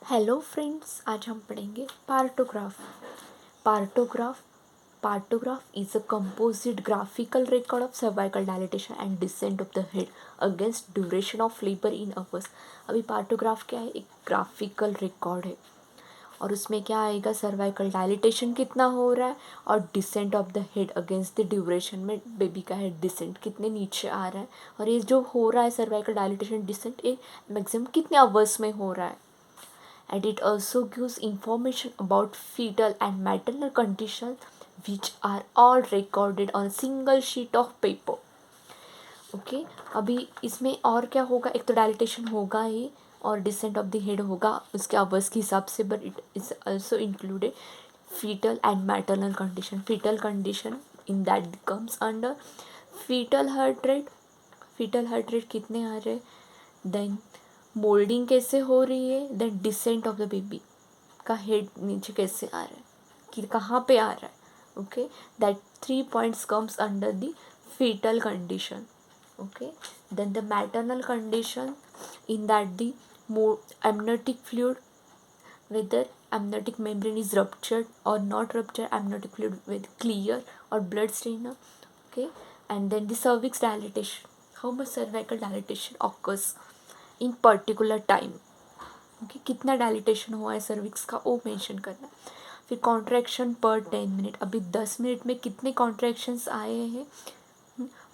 Hello friends, आज हम पढ़ेंगे partograph. Partograph partograph is a composite graphical record of cervical dilatation and descent of the head against duration of labour in hours. अभी partograph क्या है? एक graphical record है और उसमें क्या आएगा? सर्वाइकल डायलिटेशन कितना हो रहा है और decent of the head against the duration में बेबी का हेड डिसेंट कितने नीचे आ रहा है, और ये जो हो रहा है सर्वाइकल डायलिटेशन डिसेंट, ये मैक्सिमम कितने आवर्स में हो रहा है। And it also gives information about fetal and maternal conditions which are all recorded on a single sheet of paper. Okay अभी इसमें और क्या होगा? एक तो डायलिटेशन होगा ही और डिसेंट ऑफ द हेड होगा उसके आवर्स के हिसाब से, but it is also included fetal and maternal condition. Fetal condition in that comes under fetal heart rate. fetal heart rate कितने आ रहे? देन मोल्डिंग कैसे हो रही है, then descent of the baby का हेड नीचे कैसे आ रहा है, कि कहाँ पे आ रहा है। Okay, that 3 points comes under the fetal condition. Okay, then the maternal condition, in that the more amniotic fluid, whether amniotic membrane is ruptured or not ruptured, amniotic fluid with clear or blood stain. Okay, and then the cervix dilatation, how much cervical dilatation occurs in particular time. Okay, कितना dilatation हुआ है cervix का वो mention करना है। फिर contraction पर 10 minute, अभी 10 मिनट में कितने कॉन्ट्रैक्शंस आए हैं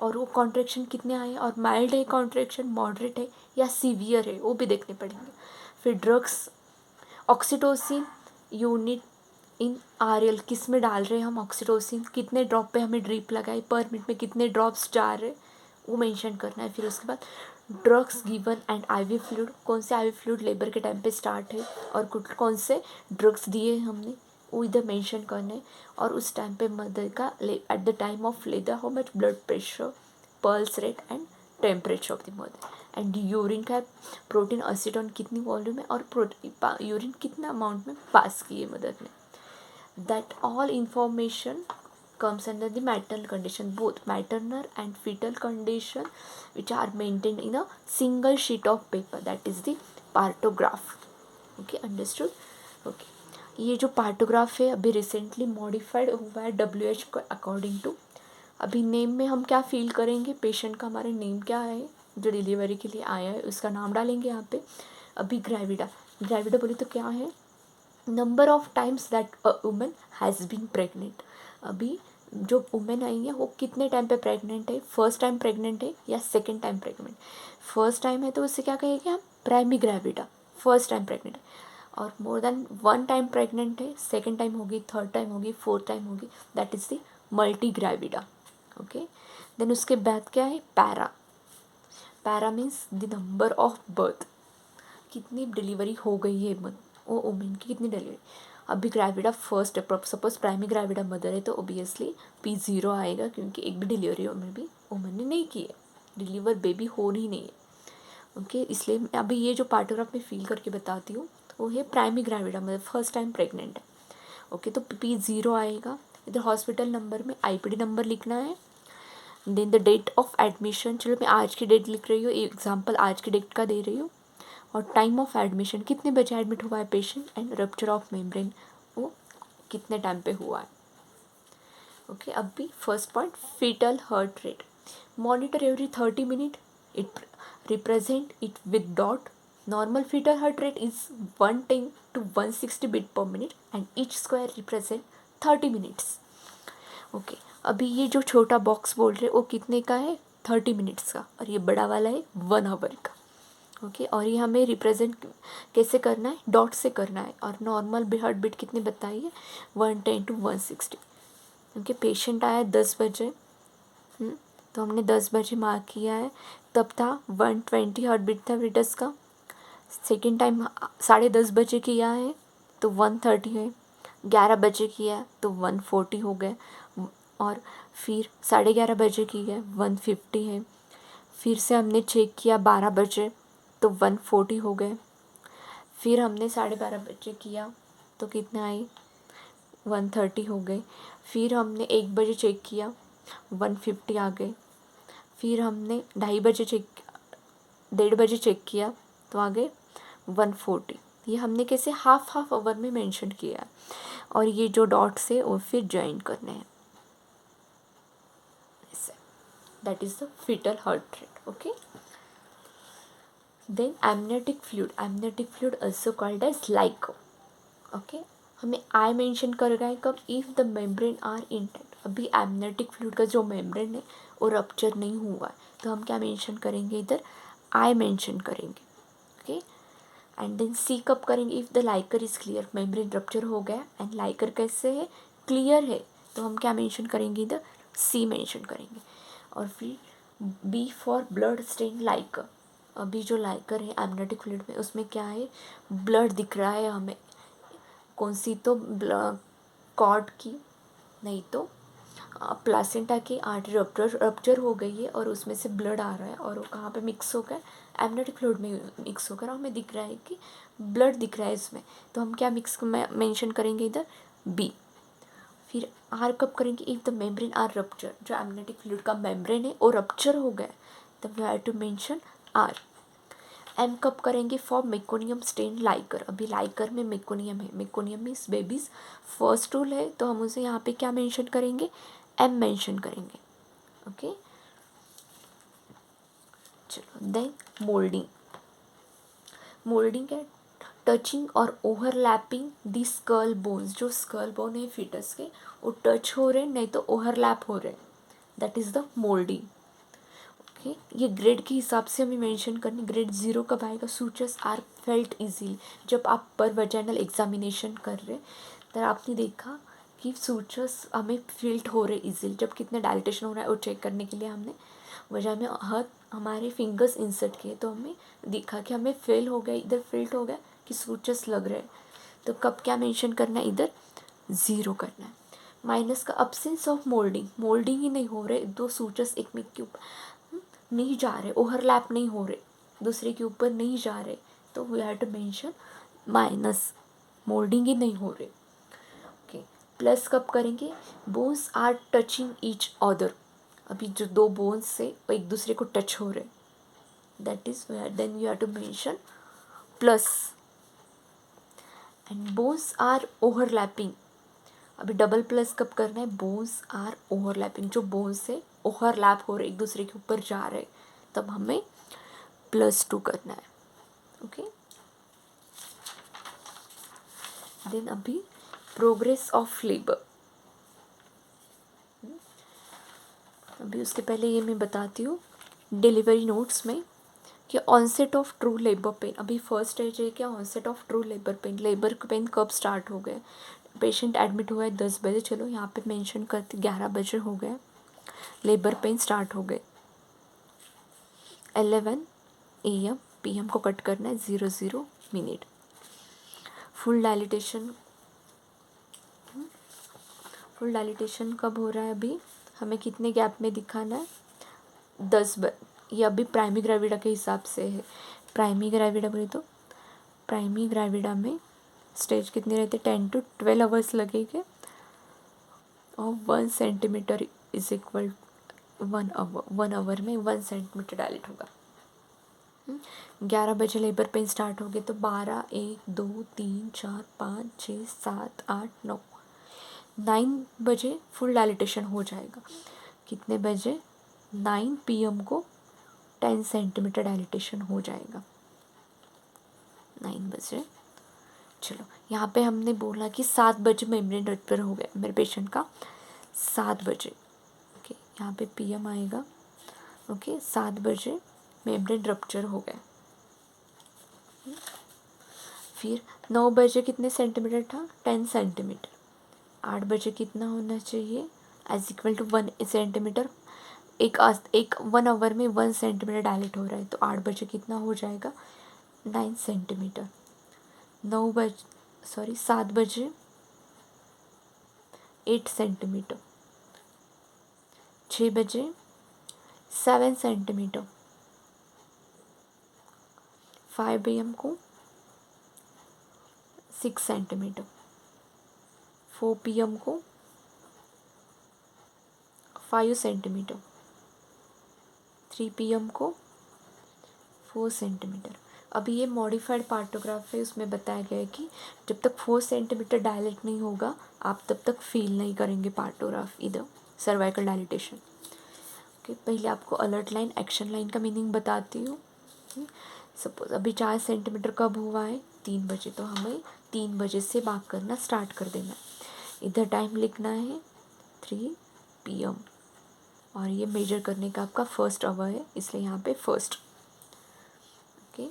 और वो कॉन्ट्रैक्शन कितने आए हैं, और माइल्ड है कॉन्ट्रैक्शन, मॉडरेट है या सीवियर है, वो भी देखने पड़ेंगे। फिर drugs, oxytocin unit in RL, किस में डाल रहे हैं हम ऑक्सीटोसिन, कितने ड्रॉप पे हमें ड्रिप लगाए, पर मिनट में कितने ड्रॉप्स जा रहे वो मेंशन करना है। फिर उसके बाद drugs given and IV fluid, कौन से आईवी फ्लूइड लेबर के टाइम पे स्टार्ट है और कौन से ड्रग्स दिए हमने वो इधर मेंशन करना है। और उस टाइम पे मदर का at the time of labour how much blood pressure, pulse rate and temperature of the mother. And urine का प्रोटीन एसिटोन कितनी वॉल्यूम है और प्रोटीन यूरिन कितना अमाउंट में पास किए मदर ने। That all information comes under the maternal condition, both maternal and fetal condition which are maintained in a single sheet of paper, that is the partograph. Okay, understood? Okay, ये जो partograph है अभी recently modified हुआ है WHO को according to. अभी name में हम क्या फील करेंगे, पेशेंट का हमारा नेम क्या है जो डिलीवरी के लिए आया है उसका नाम डालेंगे यहाँ पे। अभी ग्रेविडा, ग्रेविडा बोले तो क्या है? Number of times that a woman has been pregnant. अभी जो वुमेन आई है वो कितने टाइम पे प्रेग्नेंट है, फर्स्ट टाइम प्रेग्नेंट है या second time pregnant. First time है तो उससे क्या कहेंगे हम? Primary gravida, first time pregnant है। और more than one time pregnant है, सेकेंड टाइम होगी, थर्ड टाइम होगी, फोर्थ टाइम होगी, that is the multigravida. Okay, then उसके बाद क्या है? Para. Para means the number of birth, कितनी डिलीवरी हो गई है वो वुमेन की, कितनी डिलीवरी। अभी ग्रेविडा फर्स्ट है, सपोज प्राइमरी ग्रेविडा मदर है तो ओबियसली P0 आएगा, क्योंकि एक भी डिलीवरी में भी वुमेन ने नहीं की है, डिलीवर बेबी हो ही नहीं है। ओके, इसलिए मैं अभी ये जो पार्टोग्राफ में फील करके बताती हूँ वो है primary gravida mother first time pregnant है। ओके, तो P0 आएगा। इधर हॉस्पिटल नंबर में IPD नंबर लिखना है। Then the date of admission, चलो मैं आज की डेट लिख रही हूँ, एग्जाम्पल आज की डेट का दे रही हूँ। और टाइम ऑफ एडमिशन, कितने बजे एडमिट हुआ है patient, and rupture of membrane वो कितने टाइम पे हुआ है। ओके, अब भी first point, fetal heart rate monitor every 30 minute, it represent it with dot. Normal fetal heart rate is 110 to 160 beat per minute and each square represent 30 minutes. Okay, अभी ये जो छोटा बॉक्स बोल रहे वो कितने का है? 30 मिनट्स का, और ये बड़ा वाला है 1 आवर का। ओके, और ये हमें रिप्रेजेंट कैसे करना है? डॉट से करना है। और नॉर्मल हार्ट बीट कितने बताइए? 110 to 160। ओके, पेशेंट आया 10 बजे, तो हमने 10 बजे मार्क किया है, तब था 120 हार्ट बीट था विटस का। सेकेंड टाइम 10:30 बजे किया है तो 130 है, 11 बजे किया है तो 140 हो गए, और फिर 11:30 बजे की है 150 है। फिर से हमने चेक किया 12 बजे तो 140 हो गए। फिर हमने 12:30 बजे किया तो कितने आई? 130 हो गए। फिर हमने 1 बजे चेक किया 150 आ गए। फिर हमने 2:30 बजे 1:30 बजे चेक किया तो आ गए 140। ये हमने कैसे हाफ आवर में मेंशन किया है, और ये जो डॉट्स है वो फिर ज्वाइन करने हैं ऐसे. That is the fetal heart rate. Okay. Then amniotic fluid also called as LICO. Okay. हमें आई मेंशन कर रहा है कब, if the membrane are intact. अभी एमनेटिक फ्लूइड का जो मेम्ब्रेन है वो रप्चर नहीं हुआ है, तो हम क्या मेंशन करेंगे इधर, आई मेंशन करेंगे. ओके. एंड देन सी कब करेंगे, if the Likert is clear. Membrane rupture हो गया एंड लाइकर कैसे है, क्लियर है, तो हम क्या मेंशन करेंगे इधर, सी मेंशन करेंगे. और फिर B for blood stain liquor. अभी जो लाइकर है एमनेटिक फ्लूइड में उसमें क्या है, ब्लड दिख रहा है हमें, कौन सी तो कॉर्ड की, नहीं तो प्लासेंटा की आर्टरी रप्चर हो गई है और उसमें से ब्लड आ रहा है और वो कहाँ पे मिक्स हो गया, एमनेटिक फ्लूइड में मिक्स होकर हमें दिख रहा है कि ब्लड दिख रहा है इसमें, तो हम क्या मिक्स मेंशन करेंगे इधर, बी. फिर आर कब करेंगे, if the membrane are rupture. जो एमनेटिक फ्लूइड का मेम्ब्रेन है वो रप्चर हो गया, तब we have to mention R. M कब करेंगे, फॉर मेकोनियम स्टेन लाइकर. अभी लाइकर में मेकोनियम है, meconium means babies first stool है, तो हम उसे यहाँ पे क्या मेंशन करेंगे, एम मेंशन करेंगे. ओके. चलो. Then moulding. मोल्डिंग है टचिंग और ओवरलैपिंग दी स्कल बोन्स. जो स्कल बोन है फीटस के वो टच हो रहे नहीं तो ओवरलैप हो रहे, that is the moulding. Okay. ये ग्रेड के हिसाब से हमें मेंशन करनी. ग्रेड 0 कब आएगा, सूचर्स आर फेल्ट इजीली. जब आप पर वजाइनल एग्जामिनेशन कर रहे तब आपने देखा कि सूचर्स हमें फील्ट हो रहे इजीली. जब कितने डायलिटेशन हो रहा है वो चेक करने के लिए हमने वजह में हाथ हमारे फिंगर्स इंसर्ट किए, तो हमें दिखा कि हमें फेल हो गया, इधर फेल्ट हो गया कि सूचर्स लग रहे हैं, तो कब क्या मेंशन करना है, इधर 0 करना है. माइनस का अब्सेंस ऑफ मोल्डिंग. मोल्डिंग ही नहीं हो रहे, दो सूचर्स एक में के ऊपर नहीं जा रहे, ओवरलैप नहीं हो रहे, दूसरे के ऊपर नहीं जा रहे, तो we have to mention minus. Moulding ही नहीं हो रहे. ओके. प्लस कब करेंगे, bones are touching each other. अभी जो दो बोन्स से वो एक दूसरे को टच हो रहे, that is then you have to mention plus. And bones are overlapping. अभी डबल प्लस कब करना है, बोन्स आर ओवरलैपिंग. जो बोन्स से ओवरलैप हो रहे, एक दूसरे के ऊपर जा रहे, तब हमें +2 करना है. ओके. देन अभी प्रोग्रेस ऑफ लेबर. अभी उसके पहले ये मैं बताती हूँ डिलीवरी नोट्स में कि onset of true labour pain. अभी फर्स्ट स्टेज है क्या, onset of true labour pain. Labour pain कब स्टार्ट हो गए, पेशेंट एडमिट हुआ है 10 बजे, चलो यहाँ पे मेंशन करते 11 बजे हो गए, लेबर पेन स्टार्ट हो गए. 11 AM PM को कट करना है 00 मिनट. फुल डायलिटेशन कब हो रहा है, अभी हमें कितने गैप में दिखाना है, 10 ये अभी प्राइमी ग्रेविडा के हिसाब से है. प्राइमी ग्रेविडा बोले तो प्राइमी ग्रेविडा में स्टेज कितने रहते, 10 to 12 आवर्स लगेंगे और 1 सेंटीमीटर इज इक्वल 1 आवर में 1 सेंटीमीटर डायलेट होगा. 11 बजे लेबर पेन स्टार्ट हो गए, तो 12 1 2 3 4 5 6 7 8 9 बजे फुल डायलिटेशन हो जाएगा. कितने बजे, 9 PM को 10 सेंटीमीटर डायलिटेशन हो जाएगा 9 बजे. चलो यहाँ पे हमने बोला कि 7 बजे मेम्ब्रेन रप्चर हो गया मेरे पेशेंट का, 7 बजे. ओके. यहाँ पे PM आएगा. ओके. 7 बजे मेम्ब्रेन रप्चर हो गया. फिर 9 बजे कितने सेंटीमीटर था, 10 सेंटीमीटर. 8 बजे कितना होना चाहिए, एज इक्वल टू 1 सेंटीमीटर. एक 1 आवर में 1 सेंटीमीटर डायलेट हो रहा है, तो 8 बजे कितना हो जाएगा, 9 सेंटीमीटर. 7 बजे 8 सेंटीमीटर. 6 बजे 7 सेंटीमीटर. 5 AM को 6 सेंटीमीटर. 4 PM को 5 सेंटीमीटर. 3 PM को 4 सेंटीमीटर. अभी ये मॉडिफाइड पार्टोग्राफ है, उसमें बताया गया है कि जब तक 4 सेंटीमीटर डायलेट नहीं होगा आप तब तक फील नहीं करेंगे पार्टोग्राफ इधर सर्वाइकल डायलिटेशन। ओके, पहले आपको अलर्ट लाइन एक्शन लाइन का मीनिंग बताती हूँ। सपोज अभी 4 सेंटीमीटर कब हुआ है, 3 बजे, तो हमें 3 बजे से मार्क करना स्टार्ट कर देना है। इधर टाइम लिखना है 3 PM और ये मेजर करने का आपका फर्स्ट आवर है, इसलिए यहाँ पे फर्स्ट। ओके,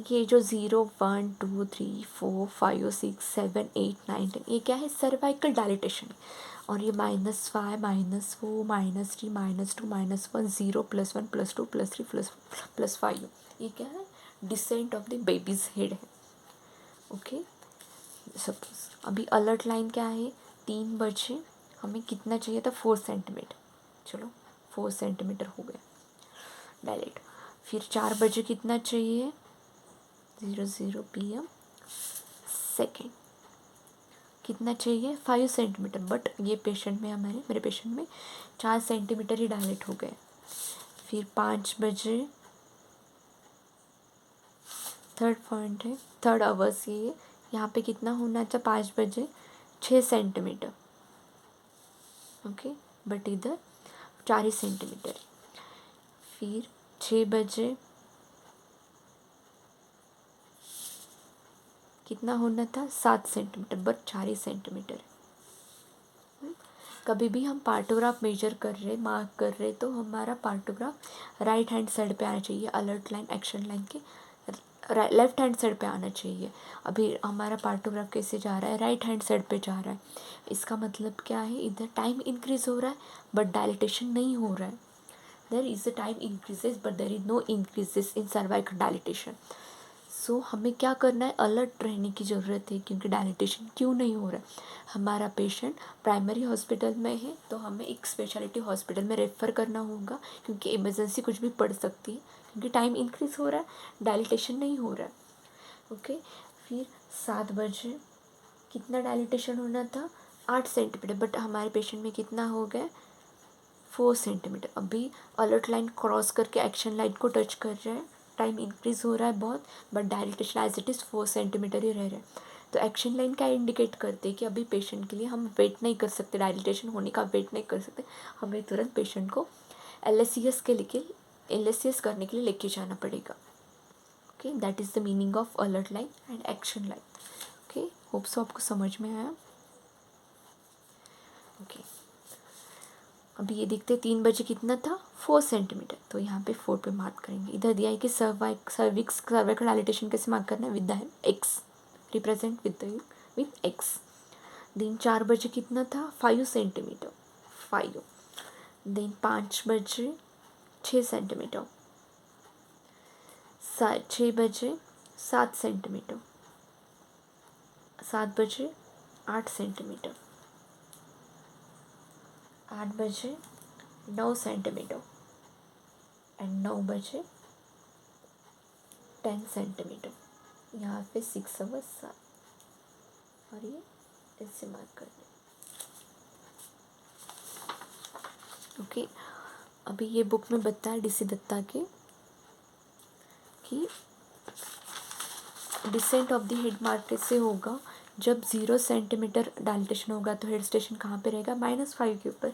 ये जो 0, 1, 2, 3, 4, 5, 6, 7, 8, 9, 10 ये क्या है, सर्वाइकल डायलिटेशन है। और ये -5, -4, -3, -2, -1, 0, +1, +2, +3, +5 ये क्या है, decent of the babies head है। ओके, सपोज अभी अलर्ट लाइन क्या है, 3 बजे हमें कितना चाहिए था, 4 सेंटीमीटर। चलो 4 सेंटीमीटर हो गया डायलेट। फिर 4 बजे कितना चाहिए, 00 PM सेकेंड कितना चाहिए, 5 सेंटीमीटर। बट ये पेशेंट में मेरे पेशेंट में 4 सेंटीमीटर ही डायलेट हो गए। फिर 5 बजे थर्ड पॉइंट है, थर्ड आवर्स ये यहाँ पे कितना होना था, 5 बजे 6 सेंटीमीटर। ओके, बट इधर 4 ही सेंटीमीटर। फिर 6 बजे कितना होना था, 7 सेंटीमीटर, बट 4 ही सेंटीमीटर। कभी भी हम पार्टोग्राफ मेजर कर रहे, मार्क कर रहे, तो हमारा पार्टोग्राफ राइट हैंड साइड पे आना चाहिए, अलर्ट लाइन एक्शन लाइन के लेफ्ट हैंड साइड पे आना चाहिए। अभी हमारा पार्टोग्राफ कैसे जा रहा है, राइट हैंड साइड पे जा रहा है। इसका मतलब क्या है, इधर टाइम इंक्रीज हो रहा है बट डायलिटेशन नहीं हो रहा है। There is a time increases but there is no increases in cervical dilatation. So हमें क्या करना है, अलर्ट रहने की ज़रूरत है, क्योंकि डायलिटेशन क्यों नहीं हो रहा है। हमारा पेशेंट प्राइमरी हॉस्पिटल में है तो हमें एक स्पेशलिटी हॉस्पिटल में रेफ़र करना होगा, क्योंकि इमरजेंसी कुछ भी पड़ सकती है, क्योंकि टाइम इंक्रीज़ हो रहा है, डायलिटेशन नहीं हो रहा है। ओके, फिर 7 बजे कितना डायलिटेशन होना था, 8 सेंटीमीटर, बट हमारे पेशेंट में कितना हो गया, 4 सेंटीमीटर। अभी अलर्ट लाइन क्रॉस करके एक्शन लाइन को टच कर रहा है, टाइम इंक्रीज़ हो रहा है बहुत, but dilatation as it is 4 centimetre ही रह रहा है। तो एक्शन लाइन क्या इंडिकेट करते हैं कि अभी पेशेंट के लिए हम वेट नहीं कर सकते, डायलिटेशन होने का वेट नहीं कर सकते, हमें तुरंत पेशेंट को LSCS करने के लिए लेके जाना पड़ेगा। Okay, that is the meaning of alert line and action line. Okay, hope so आपको समझ में आया। ओके, अभी ये देखते 3 बजे कितना था, 4 सेंटीमीटर, तो यहाँ पे 4 पे मार्क करेंगे। इधर दिया है कि सर्वाइकल डायलिटेशन कैसे मार्क करना है, with the x, represent with x. दिन 4 बजे कितना था, 5 सेंटीमीटर, 5। दिन 5 बजे 6 सेंटीमीटर, 6 बजे 7 सेंटीमीटर, 7 बजे 8 सेंटीमीटर, 8 बजे 9 सेंटीमीटर एंड 9 बजे 10 सेंटीमीटर। यहाँ पे 6 अवर्स 7 और ये इससे मार्क कर दें। ओके, अभी ये बुक में बताया DC दत्ता के कि decent of the head mark कैसे होगा, जब 0 सेंटीमीटर डायलिटेशन होगा तो हेड स्टेशन कहाँ पे रहेगा, -5 के ऊपर।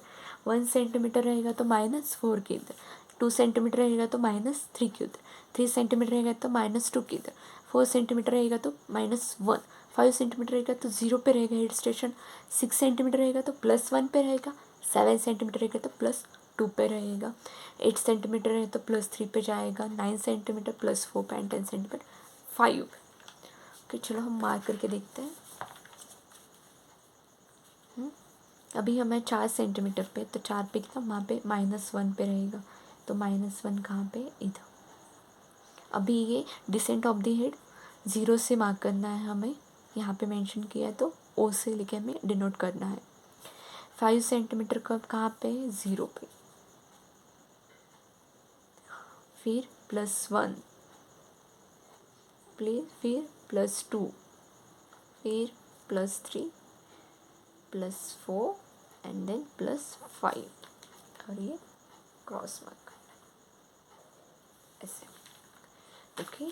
1 सेंटीमीटर रहेगा तो -4 के इधर, 2 सेंटीमीटर रहेगा तो -3 के उधर, 3 सेंटीमीटर रहेगा तो -2 के इधर, 4 सेंटीमीटर रहेगा तो -1, 5 सेंटीमीटर रहेगा तो 0 पे रहेगा हेड स्टेशन, 6 सेंटीमीटर रहेगा तो +1 पे रहेगा, 7 सेंटीमीटर रहेगा तो +2 पे रहेगा, 8 सेंटीमीटर है तो +3 पे जाएगा, 9 सेंटीमीटर +4 पे एंड 10 सेंटीमीटर 5। ओके, चलो हम मार्क करके देखते हैं। अभी हमें 4 सेंटीमीटर पे, तो 4 पे कितना, वहाँ पे -1 पे रहेगा, तो -1 कहाँ पे, इधर। अभी ये डिसेंट ऑफ द हेड 0 से मार्क करना है हमें, यहाँ पे मेंशन किया है तो O से लेके हमें डिनोट करना है। 5 सेंटीमीटर कब कहाँ पे, 0 पे। फिर +1, फिर +2, फिर +3, +4 एंड देन +5 और ये क्रॉस मार्क ऐसे। ओके।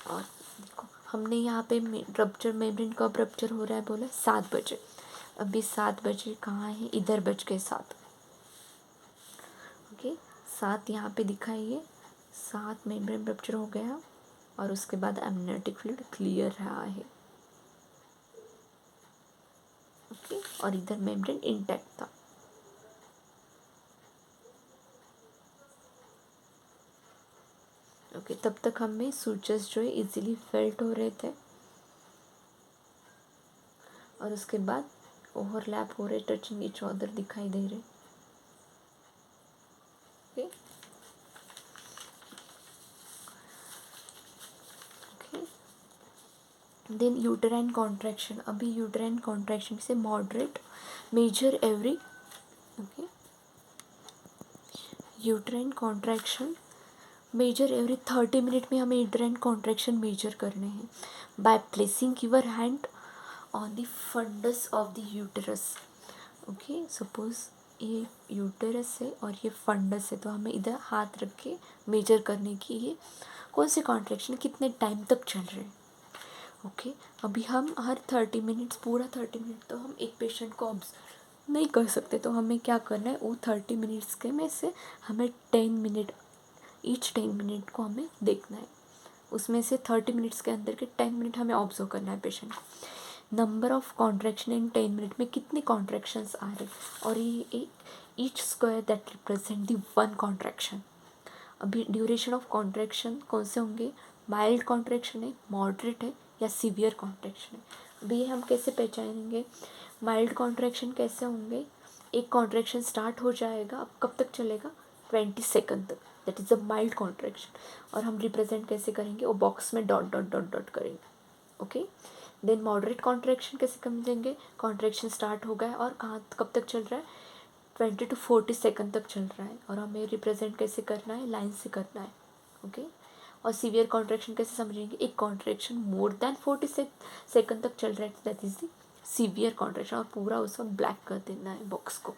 और देखो हमने यहाँ पे रप्चर मेम्ब्रेन कब रप्चर हो रहा है बोला 7 बजे। अभी 7 बजे कहाँ है, इधर बज के 7। ओके 7 यहाँ पे दिखाइए, 7 मेम्ब्रेन रप्चर हो गया और उसके बाद एमनियोटिक फ्लूइड क्लियर रहा है। ओके और इधर मेम्ब्रेन इंटैक्ट था। ओके तब तक हमें सूचर्स जो है इजीली फेल्ट हो रहे थे और उसके बाद ओवरलैप हो रहे, टचिंग ईच अदर दिखाई दे रहे। Okay okay then uterine contraction. अभी यूटेराइन कॉन्ट्रैक्शन से moderate measure every. Okay uterine contraction measure every 30 minute में हमें यूटेराइन कॉन्ट्रैक्शन मेजर करने हैं by placing your hand on the fundus of the uterus. Okay suppose ये uterus है और ये फंडस है, तो हमें इधर हाथ रख के मेजर करने की ये कौन से कॉन्ट्रैक्शन कितने टाइम तक चल रहे हैं। ओके अभी हम हर 30 मिनट्स पूरा 30 मिनट तो हम एक पेशेंट को ऑब्जर्व नहीं कर सकते, तो हमें क्या करना है, वो 30 मिनट्स के में से हमें 10 मिनट, ईच 10 मिनट को हमें देखना है। उसमें से 30 मिनट्स के अंदर के 10 मिनट हमें ऑब्जर्व करना है पेशेंट को। Number of contraction in 10 minute में कितने कॉन्ट्रैक्शंस आ रहे और ये एक each square that represent the 1 contraction. अभी ड्यूरेशन ऑफ कॉन्ट्रैक्शन कौन से होंगे, माइल्ड कॉन्ट्रैक्शन है, मॉडरेट है या सीवियर कॉन्ट्रैक्शन है। अभी हम कैसे पहचानेंगे, माइल्ड कॉन्ट्रैक्शन कैसे होंगे, एक कॉन्ट्रैक्शन स्टार्ट हो जाएगा, अब कब तक चलेगा, 20 सेकेंड तक, that is a mild contraction. और हम रिप्रेजेंट कैसे करेंगे, वो बॉक्स में डॉट डॉट डॉट डॉट करेंगे। ओके देन मॉडरेट कॉन्ट्रैक्शन कैसे समझेंगे, कॉन्ट्रैक्शन स्टार्ट हो गया और कहाँ कब तक चल रहा है, 20 to 40 सेकेंड तक चल रहा है और हमें रिप्रेजेंट कैसे करना है, लाइन से करना है। ओके और सीवियर कॉन्ट्रैक्शन कैसे समझेंगे, एक कॉन्ट्रैक्शन मोर देन 40 सेकेंड तक चल रहा है, that is the severe contraction, और पूरा उसको ब्लैक कर देना है बॉक्स को।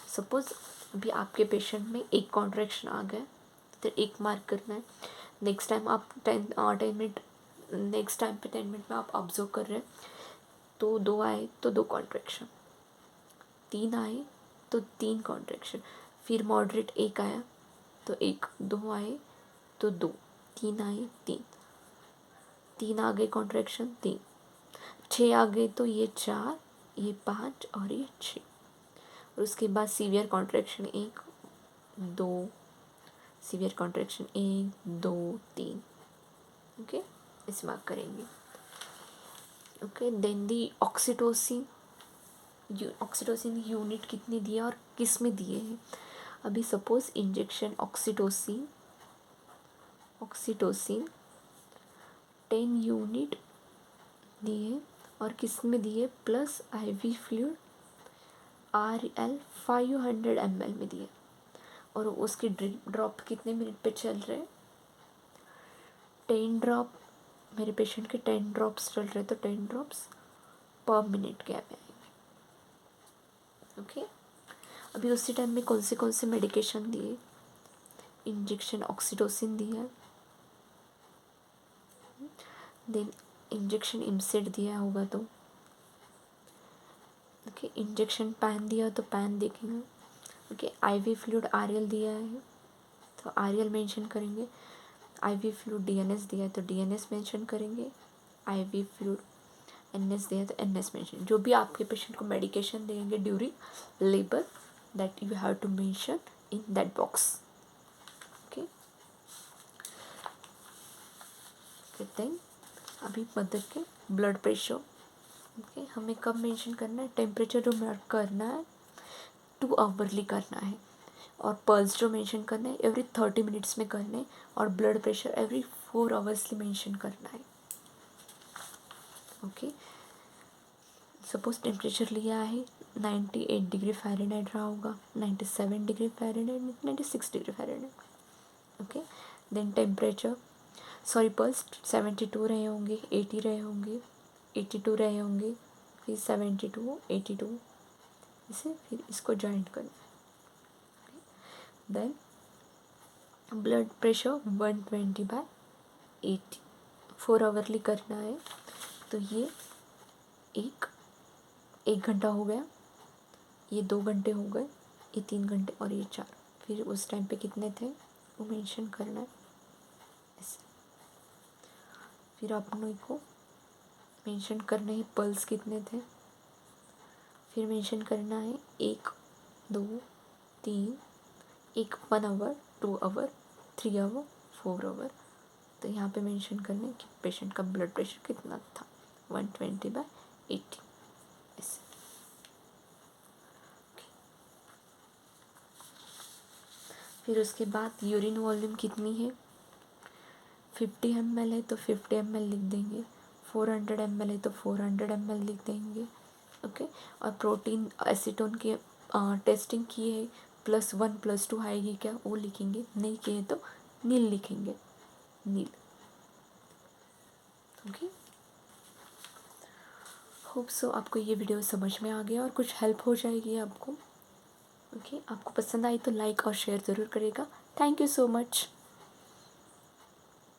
सपोज अभी आपके पेशेंट में एक कॉन्ट्रैक्शन आ गया तो एक मार्क करना है, नेक्स्ट टाइम आप 10 मिनट, नेक्स्ट टाइम पे 10 मिनट में आप ऑब्जर्व कर रहे हैं तो 2 आए तो 2 कॉन्ट्रैक्शन, 3 आए तो 3 कॉन्ट्रैक्शन, फिर मॉडरेट 1 आया तो 1, 2 आए तो 2, 3 आए 3, 3 आ गए कॉन्ट्रैक्शन 3, 6 आ गए तो ये 4, ये 5 और ये 6। और उसके बाद severe contraction 1, 2, severe contraction 1, 2, 3। Okay इस मार्क करेंगे। ओके देन दी ऑक्सीटोसिन, ऑक्सीटोसिन यूनिट कितनी दिए और किस में दिए हैं। अभी सपोज इंजेक्शन ऑक्सीटोसिन 10 यूनिट दिए और किस में दिए, plus IV fluid RL 500 ml में दिए और उसकी ड्रॉप कितने मिनट पे चल रहे, 10 ड्रॉप, मेरे पेशेंट के 10 ड्रॉप्स चल रहे तो 10 ड्रॉप्स पर मिनट के आएंगे। ओके अभी उसी टाइम में कौन से मेडिकेशन दिए, इंजेक्शन ऑक्सीटोसिन दिया, देन इंजेक्शन इमसेट दिया होगा तो ओके इंजेक्शन पैन दिया तो पैन देखेंगे। ओके IV फ्लूइड RL दिया है तो RL मेंशन करेंगे, IV फ्लूइड DNS दिया है तो DNS मेंशन करेंगे, IV फ्लूइड NS दिया है तो NS मेंशन। जो भी आपके पेशेंट को मेडिकेशन देंगे during labour, that you have to mention in that box. Okay then अभी मदर के ब्लड प्रेशर, ओके हमें कब मेंशन करना है, टेम्परेचर जो मार्क करना है 2 आवरली करना है और पल्स जो मेंशन करना है एवरी 30 मिनट्स में करना है और ब्लड प्रेशर एवरी 4 आवर्सली मेंशन करना है। ओके सपोज टेम्परेचर लिया है 98 डिग्री फ़ारेनहाइट रहा होगा, 97 degree Fahrenheit, 96 degree Fahrenheit. Okay then temperature sorry pulse 72 रहे होंगे, 80 रहे होंगे, 82 रहे होंगे, फिर 72, 82, इसे फिर इसको जॉइंट करना है। देन ब्लड प्रेशर 120/80, 4 आवरली करना है। तो ये एक घंटा हो गया, ये 2 घंटे हो गए, ये 3 घंटे और ये 4। फिर उस टाइम पे कितने थे वो मेंशन करना है ऐसे। फिर अपनों को मेंशन करना है पल्स कितने थे। फिर मेंशन करना है 1 2 3, 1 आवर, 2 आवर, 3 आवर, 4 आवर। तो यहाँ पे मेंशन करना है कि पेशेंट का ब्लड प्रेशर कितना था, 120/80 ऐसे। फिर उसके बाद यूरिन वॉल्यूम कितनी है, 50 ml है तो 50 ml लिख देंगे, 400 ml है तो 400 ml लिख देंगे। ओके। और प्रोटीन एसीटोन की टेस्टिंग की है, +1 +2 आएगी क्या वो लिखेंगे, नहीं किए तो नील लिखेंगे, नील। ओके। होप सो आपको ये वीडियो समझ में आ गया और कुछ हेल्प हो जाएगी आपको। ओके। आपको पसंद आई तो लाइक और शेयर ज़रूर करेगा। Thank you so much.